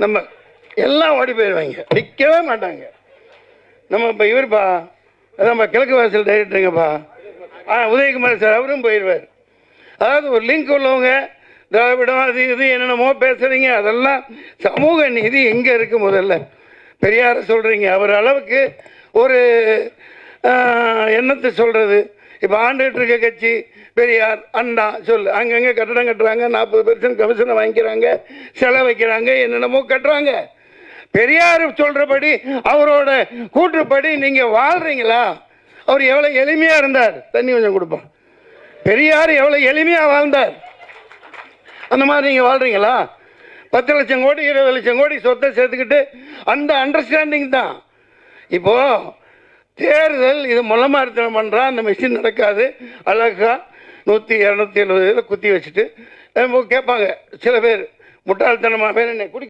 நம்ம எல்லாம் ஓடி போயிடுவாங்க, நிற்கவே மாட்டாங்க. நம்ம இப்போ இவருப்பா அதான்ப்பா கிழக்கு வாசல் டைரக்டருங்கப்பா உதயகுமார் சார், அவரும் போயிடுவார். அதாவது ஒரு லிங்க் உள்ளவங்க திராவிடம் அது இது என்னென்னமோ பேசுகிறீங்க, அதெல்லாம் சமூக நீதி எங்கே இருக்குது? முதல்ல பெரியாரை சொல்கிறீங்க, அவர் அளவுக்கு ஒரு எண்ணத்தை சொல்கிறது. இப்போ ஆண்டுகிட்டு இருக்க கட்சி பெரியார் அண்ணா சொல்லு, அங்கங்கே கட்டடம் கட்டுறாங்க, 40% கமிஷனை வாங்கிக்கிறாங்க, செலவு வைக்கிறாங்க, என்னென்னமோ கட்டுறாங்க. பெரியார் சொல்கிறபடி அவரோட கூற்றுப்படி நீங்கள் வாழ்கிறீங்களா? அவர் எவ்வளோ எளிமையாக இருந்தார், தண்ணி கொஞ்சம் கொடுப்பான். பெரியார் எவ்வளோ எளிமையாக வாழ்ந்தார், அந்த மாதிரி நீங்கள் வாழ்கிறீங்களா? 10 லட்சம் கோடி 20 லட்சம் கோடி சொத்தை சேர்த்துக்கிட்டு அந்த அண்டர்ஸ்டாண்டிங் தான். இப்போது தேர்தல் இது முளமாரித்தனம் பண்ணுறான், அந்த மிஷின் நடக்காது. அழகாக 100 270 குத்தி வச்சுட்டு கேட்பாங்க சில பேர், முட்டாள்தனமாக பேர் என்ன குடி